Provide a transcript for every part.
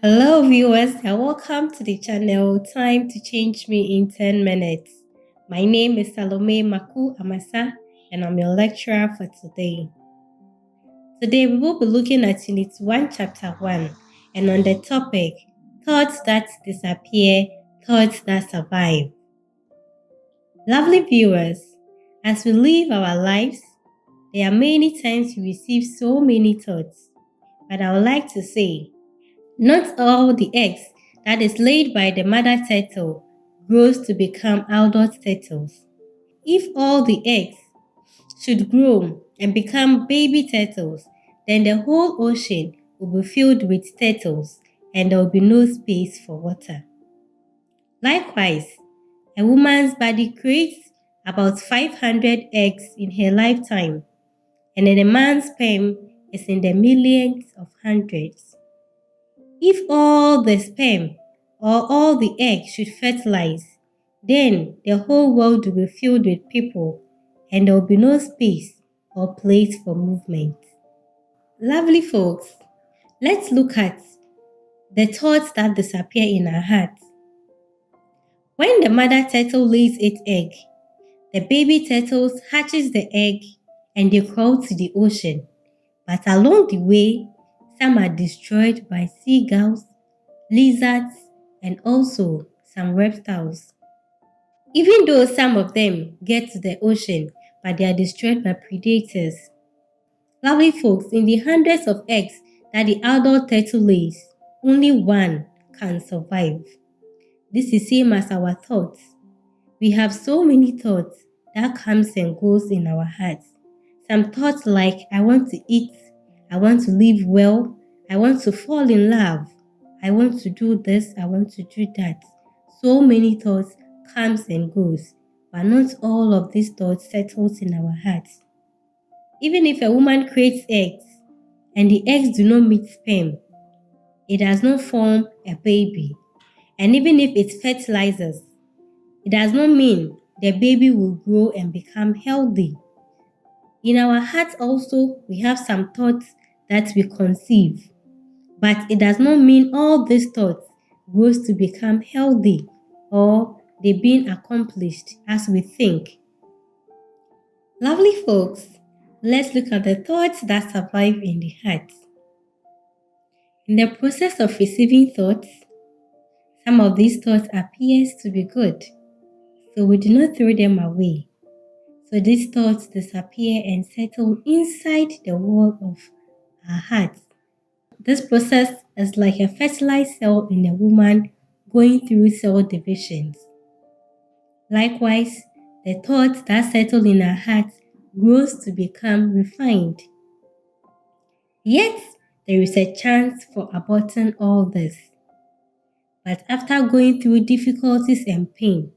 Hello, viewers, and welcome to the channel Time to Change Me in 10 Minutes. My name is Salome Maku Amasa, and I'm your lecturer for today. Today, we will be looking at Unit 1, Chapter 1, and on the topic Thoughts That Disappear, Thoughts That Survive. Lovely viewers, as we live our lives, there are many times we receive so many thoughts, but I would like to say, not all the eggs that is laid by the mother turtle grows to become adult turtles. If all the eggs should grow and become baby turtles, then the whole ocean will be filled with turtles and there will be no space for water. Likewise, a woman's body creates about 500 eggs in her lifetime, and then a man's sperm is in the millions of hundreds. If all the sperm or all the eggs should fertilize, then the whole world will be filled with people and there will be no space or place for movement. Lovely folks, let's look at the thoughts that disappear in our hearts. When the mother turtle lays its egg, the baby turtles hatches the egg and they crawl to the ocean. But along the way, some are destroyed by seagulls, lizards, and also some reptiles. Even though some of them get to the ocean, but they are destroyed by predators. Lovely folks, in the hundreds of eggs that the adult turtle lays, only one can survive. This is same as our thoughts. We have so many thoughts that comes and goes in our hearts. Some thoughts like, I want to eat, I want to live well, I want to fall in love, I want to do this, I want to do that. So many thoughts comes and goes, but not all of these thoughts settles in our hearts. Even if a woman creates eggs and the eggs do not meet sperm, it does not form a baby. And even if it fertilizes, it does not mean the baby will grow and become healthy. In our hearts also, we have some thoughts that we conceive, but it does not mean all these thoughts grows to become healthy or they being accomplished as we think. Lovely folks, let's look at the thoughts that survive in the heart. In the process of receiving thoughts, some of these thoughts appears to be good, so we do not throw them away. So these thoughts disappear and settle inside the wall of our hearts. This process is like a fertilized cell in a woman going through cell divisions. Likewise, the thoughts that settle in our hearts grows to become refined. Yet, there is a chance for aborting all this. But after going through difficulties and pain,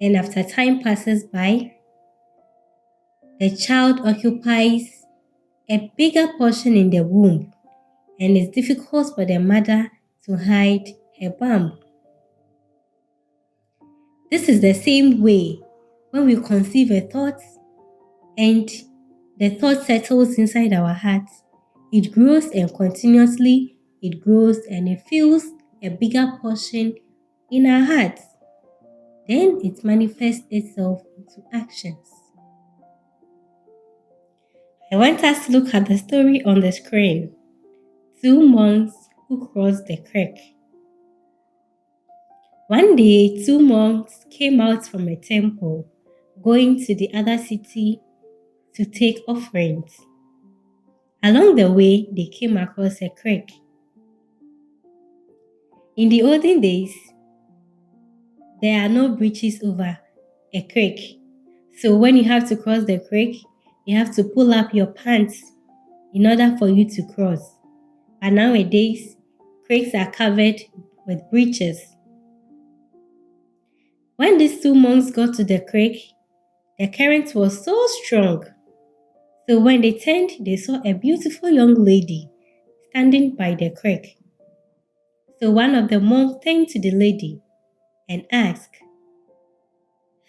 and after time passes by, the child occupies a bigger portion in the womb, and it's difficult for the mother to hide her bump. This is the same way when we conceive a thought and the thought settles inside our hearts. It grows and continuously it grows and it fills a bigger portion in our hearts. Then it manifests itself into actions. I want us to look at the story on the screen. Two monks who crossed the creek. One day, two monks came out from a temple, going to the other city to take offerings. Along the way, they came across a creek. In the olden days, there are no bridges over a creek. So when you have to cross the creek, you have to pull up your pants in order for you to cross. But nowadays, creeks are covered with bridges. When these two monks got to the creek, the current was so strong. So when they turned, they saw a beautiful young lady standing by the creek. So one of the monks turned to the lady and asked,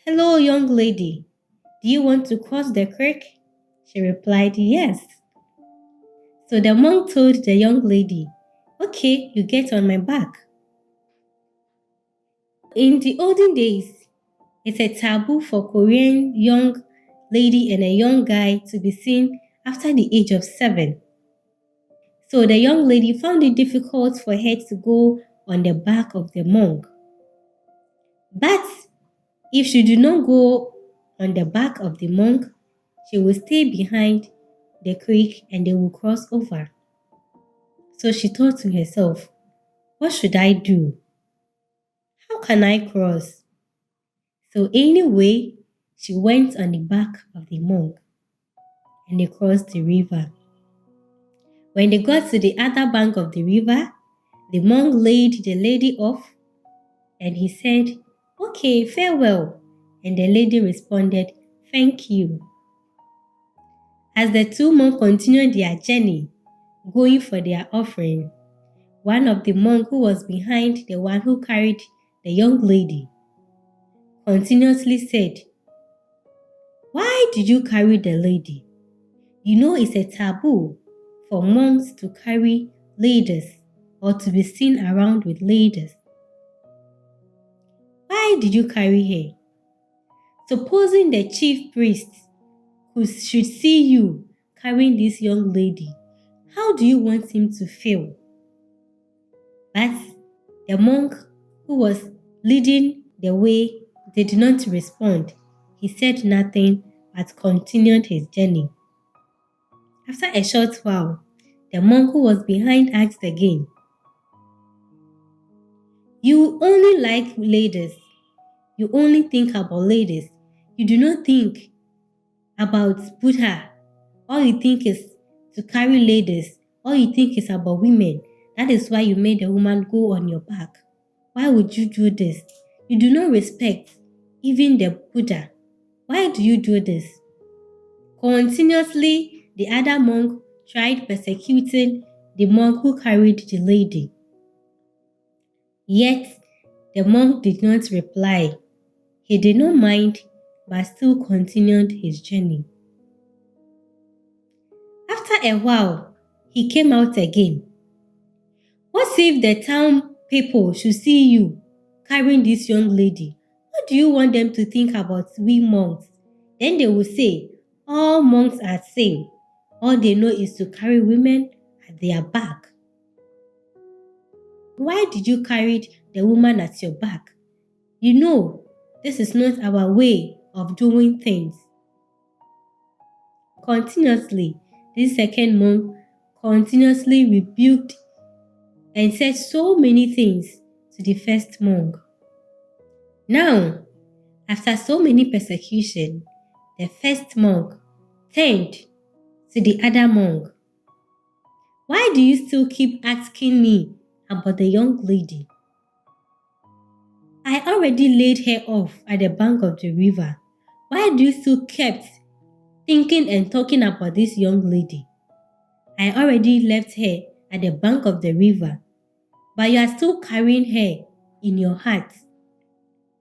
"Hello, young lady, do you want to cross the creek?" She replied, "Yes." So the monk told the young lady, Okay, you get on my back. In the olden days, it's a taboo for Korean young lady and a young guy to be seen after the age of 7. So the young lady found it difficult for her to go on the back of the monk. But if she did not go on the back of the monk, she will stay behind the creek and they will cross over. So she thought to herself, what should I do? How can I cross? So anyway, she went on the back of the monk and they crossed the river. When they got to the other bank of the river, the monk laid the lady off and he said, okay, farewell. And the lady responded, thank you. As the two monks continued their journey, going for their offering, one of the monks who was behind the one who carried the young lady continuously said, why did you carry the lady? You know it's a taboo for monks to carry ladies or to be seen around with ladies. Why did you carry her? Supposing the chief priest who should see you carrying this young lady, how do you want him to feel? But the monk who was leading the way did not respond. He said nothing but continued his journey. After a short while, the monk who was behind asked again, you only like ladies. You only think about ladies. You do not think about Buddha. All you think is to carry ladies. All you think is about women. That is why you made a woman go on your back. Why would you do this? You do not respect even the Buddha. Why do you do this? Continuously, the other monk tried persecuting the monk who carried the lady. Yet, the monk did not reply. He did not mind, but still continued his journey. After a while, he came out again. What if the town people should see you carrying this young lady? What do you want them to think about we monks? Then they will say, all monks are same. All they know is to carry women at their back. Why did you carry the woman at your back? You know, this is not our way of doing things. Continuously, this second monk continuously rebuked and said so many things to the first monk. Now, after so many persecution, the first monk turned to the other monk. Why do you still keep asking me about the young lady? I already laid her off at the bank of the river. Why do you still kept thinking and talking about this young lady? I already left her at the bank of the river, but you are still carrying her in your heart.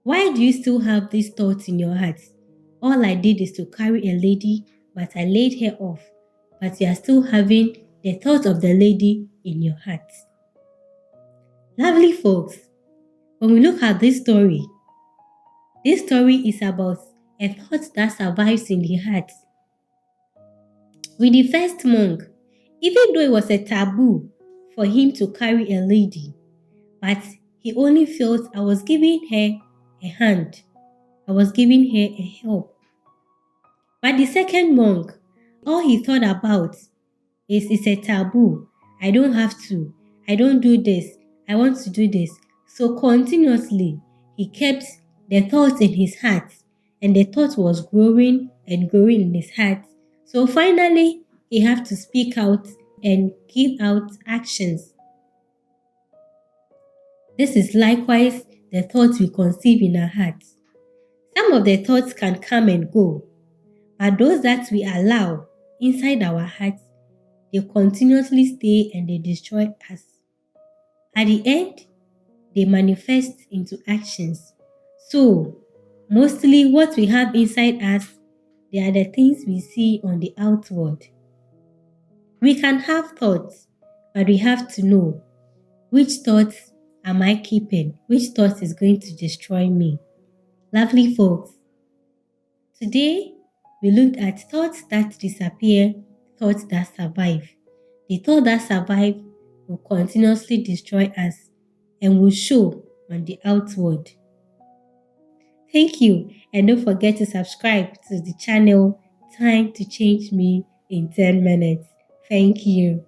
Why do you still have these thoughts in your heart? All I did is to carry a lady, but I laid her off, but you are still having the thought of the lady in your heart. Lovely folks, when we look at this story is about a thought that survives in the heart. With the first monk, even though it was a taboo for him to carry a lady, but he only felt I was giving her a hand. I was giving her a help. But the second monk, all he thought about is it's a taboo. I don't have to. I don't do this. I want to do this. So continuously, he kept the thoughts in his heart, and the thought was growing and growing in his heart. So finally, he had to speak out and give out actions. This is likewise the thoughts we conceive in our hearts. Some of the thoughts can come and go, but those that we allow inside our hearts, they continuously stay and they destroy us. At the end, they manifest into actions. So, mostly what we have inside us, they are the things we see on the outward. We can have thoughts, but we have to know Which thoughts am I keeping? Which thought is going to destroy me? Lovely folks, today we looked at thoughts that disappear, thoughts that survive. The thought that survive will continuously destroy us and will show on the outward. Thank you, and don't forget to subscribe to the channel Time to Change Me in 10 minutes. Thank you.